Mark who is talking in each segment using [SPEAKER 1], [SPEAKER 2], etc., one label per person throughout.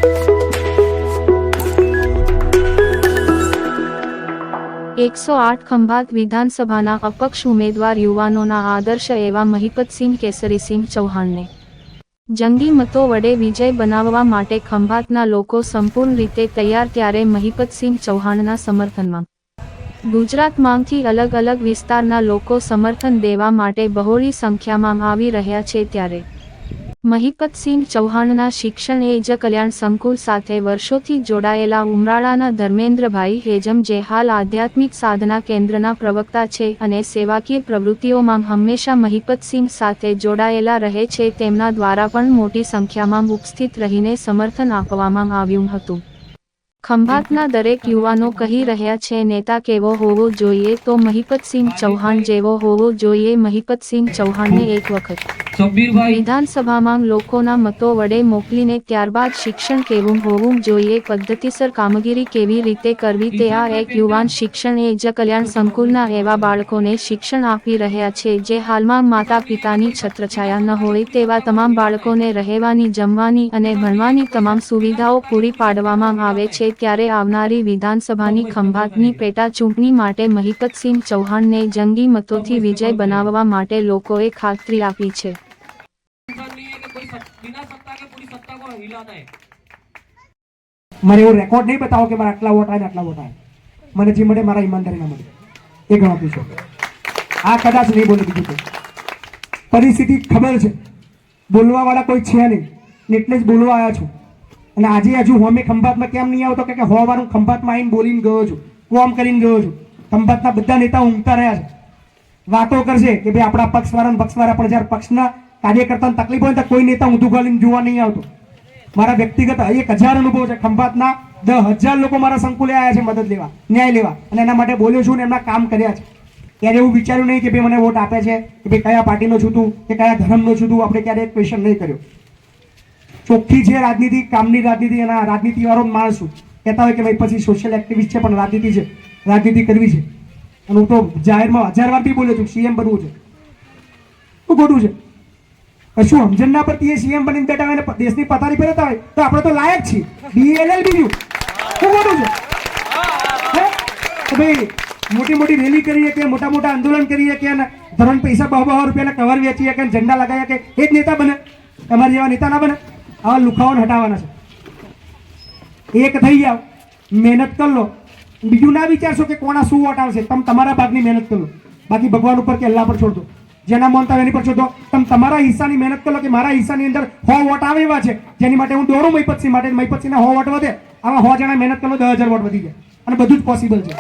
[SPEAKER 1] 108 ખંભાત વિધાનસભાના અપક્ષ ઉમેદવાર યુવાનોના આદર્શ એવા મહિપતસિંહ કેસરીસિંહ ચૌહાણને જંગી મતો વડે વિજય બનાવવા માટે ખંભાતના લોકો સંપૂર્ણ રીતે તૈયાર, ત્યારે મહિપતસિંહ ચૌહાણના સમર્થનમાં ગુજરાતમાંથી અલગ અલગ વિસ્તારના લોકો સમર્થન દેવા માટે બહોળી સંખ્યામાં આવી રહ્યા છે, ત્યારે મહિપતસિંહ ચૌહાણના શિક્ષણ એ જ કલ્યાણ સંકુલ સાથે વર્ષોથી જોડાયેલા ઉમરાળાના ધર્મેન્દ્રભાઈ હેજમ, જે હાલ આધ્યાત્મિક સાધના કેન્દ્રના પ્રવક્તા છે અને સેવાકીય પ્રવૃત્તિઓમાં હંમેશા મહિપતસિંહ સાથે જોડાયેલા રહે છે, તેમના દ્વારા પણ મોટી સંખ્યામાં ઉપસ્થિત રહીને સમર્થન આપવામાં આવ્યું હતું. ખંભાતના દરેક યુવાનો કહી રહ્યા છે, નેતા કેવો હોવો જોઈએ તો મહિપતસિંહ ચૌહાણ જેવો હોવો જોઈએ. મહિપતસિંહ ચૌહાણને એક વખત વિધાનસભામાં લોકોના મતો વડે મોકલીને ત્યારબાદ શિક્ષણ કેવું હોવું જોઈએ, પદ્ધતિસર કામગીરી કેવી રીતે કરવી, તે આ એક યુવાન શિક્ષણ એ જ કલ્યાણ સંકુલના એવા બાળકોને શિક્ષણ આપી રહ્યા છે, જે હાલમાં માતા પિતાની છત્રછાયા ન હોય તેવા તમામ બાળકોને રહેવાની, જમવાની અને ભણવાની તમામ સુવિધાઓ પૂરી પાડવામાં આવે છે. ત્યારે આવનારી વિધાનસભાની ખંભાતની પેટા ચૂંટણી માટે મહિપતસિંહ ચૌહાણને જંગી મતોથી વિજય બનાવવા માટે લોકોએ ખાતરી આપી છે.
[SPEAKER 2] મને એવો રેકોર્ડ નહીં બતાવો કે મારા આટલા વોટ આવે આટલા વોટ આવે. મને જે મળે મારા ઈમાનદારીના મળે એ ગણો પીશો. આ કદાચ નહીં બોલે બીજું કોઈ. પરિસ્થિતિ ખબર છે, બોલવા વાળા કોઈ છે નહીં, એટલે જ બોલવા આવ્યા છું. અને આજે હજુ અમે ખંભાતમાં કેમ નહીં આવતો કે હો વાર હું ખંભાતમાં આવીને બોલીને ગયો છું, કોમ કરીને ગયો છું. ખંભાતના બધા નેતાઓ ઊંઘતા રહ્યા છે, વાતો કરશે કે ભાઈ આપણા પક્ષવાળા પણ જ્યારે પક્ષના કાર્યકર્તાને તકલીફ હોય તો કોઈ નેતા ઊંધું ગાલીને જોવા નહીં આવતો. મારા વ્યક્તિગત 1000 અનુભવ છે. ખંભાતના 10,000 લોકો મારા સંકુલે આવ્યા છે મદદ લેવા, ન્યાય લેવા, અને એના માટે બોલ્યો છું ને એમના કામ કર્યા છે. ત્યારે એવું વિચાર્યું નહીં કે ભાઈ મને વોટ આપે છે કે ભાઈ કયા પાર્ટીનો છું તું કે કયા ધર્મનો છું તું, આપણે ક્યારે એક ક્વેશ્ચન નહીં કર્યો. ચોખ્ખી છે રાજનીતિ, કામની રાજનીતિ. એના રાજનીતિવાળો માણસ છું, કહેતા હોય કે ભાઈ પછી સોશિયલ એક્ટિવિસ્ટ છે પણ રાજનીતિ છે, રાજનીતિ કરવી છે. અને હું તો જાહેરમાં 1000 વાર બી બોલ્યો છું સીએમ બનવું છે. શું ખોટું છે? કશું સમજણના પરથી એ સીએમ બનીને બેઠા હોય ને દેશની પથારી ફેરવતા હોય તો આપણે તો લાયક છીએ. BLL બીજું શું ખોટું છે? ભાઈ મોટી મોટી રેલી કરીએ કે મોટા મોટા આંદોલન કરીએ કે ધોરણ પૈસા 200 રૂપિયાના કવર વેચીએ કે ઝંડા લગાવીએ કે એ જ નેતા બને? તમારા જેવા નેતા ના બને. આવા લુખાઓને હટાવવાના છે. એક થઈ જાવ, મહેનત કરી લો, બીજું ના વિચારશો કે કોના શું વોટ આવશે. તમે તમારા ભાગની મહેનત કરો, બાકી ભગવાન ઉપર કે અલ્લાહ પર છોડ દો. જેના માનતા એની પર છોડો. તમે તમારા હિસ્સાની મહેનત કરો કે મારા હિસ્સાની અંદર 100 વોટ આવે એવા છે જેની માટે હું દોડું મહિપતસિંહ માટે. મહિપતસિંહના 100 વોટ વધે, આવા 100 જણા મહેનત કરો 10,000 વોટ વધી જાય. અને બધું જ પોસિબલ છે,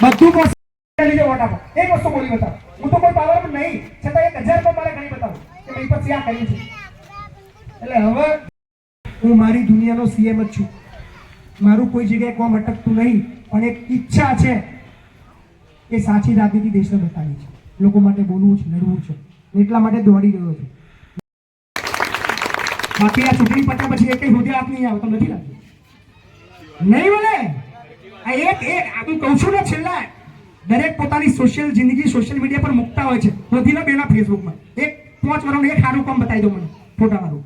[SPEAKER 2] બધું પોસિબલ. વોટ આપો, એક વસ્તુ બોલી બતાવો. હું તો કોઈ પાવર નહીં, છતાં 1000 પર મારે ઘણી બતાવો કે મહિપતસિંહ આ કર્યું છે. એટલે હવે હું મારી દુનિયાનો સીએમ જ છું. મારું કોઈ જગ્યાએ કોમ અટકતું નહીં, પણ એક ઈચ્છા છે કે સાચી રાજનીતિ દેશને બતાવી છે, લોકો માટે બોલવું છે, લડવું છે, એટલા માટે દોડી રહ્યો છું. બાકી આ ચૂંટણી પત્યા પછી એક હોદ્દે આપ નહીં આવે તો નથી લાગતું નહીં બોલે. આ એક હું કહું છું ને, છેલ્લા દરેક પોતાની સોશિયલ જિંદગી સોશિયલ મીડિયા પર મૂકતા હોય છે. હોધી લો બેના ફેસબુકમાં એક 5 વર્ષનું એક સારું કામ બતાવી દો મને, ફોટા વાળું.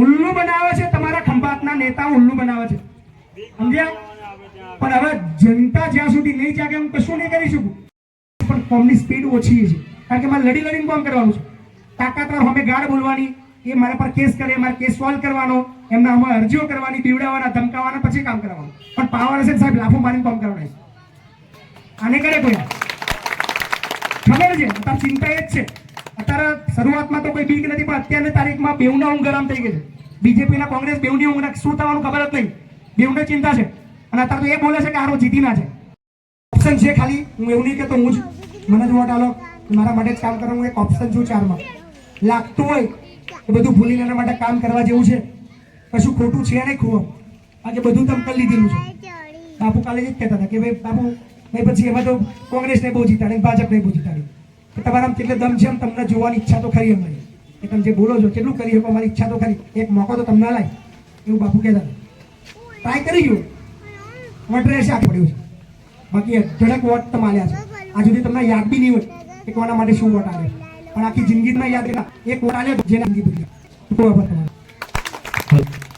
[SPEAKER 2] ઉલ્લુ બનાવે છે તમારા ખંભાતના નેતા, ઉલ્લુ બનાવે છે, સમજ્યા? પણ હવે જનતા જ્યાં સુધી નહીં જાગે હું કશું નહીં કરી શકું. પણ કોમની સ્પીડ ઓછી છે, કારણ કે મારે લડી લડીને કામ કરવાનું છે. તાકાતવાર અમે ગાળ બોલવાની, એ મારા પર કેસ કરે, મારે કેસ સોલ્વ કરવાનો, એમના અમે અરજીઓ કરવાની, બીવડાવવાના, ધમકાવવાના, પછી કામ કરવાનું. પણ પાવર હશે સાહેબ લાફો મારીને કામ કરવાનું. આને કરે કોઈ ખબર છે? અત્યારે ચિંતા એ જ છે. અત્યારે શરૂઆતમાં તો કોઈ બીક નથી, પણ અત્યારની તારીખમાં બેઉના ઊંઘ ગરમ થઈ ગઈ છે. બીજેપીના કોંગ્રેસ બેઉની ઊંઘ શું થવાનું ખબર જ નહીં. બેઉને ચિંતા છે. અને અત્યારે તો એ બોલે છે કે હારો જીતી ના છે. ઓપ્શન છે ખાલી. હું એવું નહીં કહેતો હું જ મને જ વોટ આલો, મારા માટે જ કામ કરવાનું. હું એક ઓપ્શન છું 4 માં. લાગતું હોય કે બધું ભૂલીને એના માટે કામ કરવા જેવું છે, કશું ખોટું છે નહીં. ખુવા આજે બધું તમે કરી લીધેલું છે. બાપુ કાલે જ કહેતા હતા કે ભાઈ બાપુ ભાઈ પછી એમાં તો કોંગ્રેસને બહુ જીતાડી, ભાજપને બહુ જીતાડી. તમારા કેટલે દમ છે એમ તમને જોવાની ઈચ્છા તો ખરી અમારી, કે તમે જે બોલો છો કેટલું કરી શકો, અમારી ઈચ્છા તો ખરી. એક મોકો તો તમને લાય એવું બાપુ કહેતા હતા. ટ્રાય કરી ગયો, વોટ આખી પડ્યું છે. બાકી ધડક વોટ તમે આલ્યા છે. આ સુધી તમને યાદ બી નહીં હોય કે કોના માટે શું વોટ આવે, પણ આખી જિંદગીમાં યાદ રહેલા એક વોટ આલ્યો જેને જિંદગી બદલી. હાલો.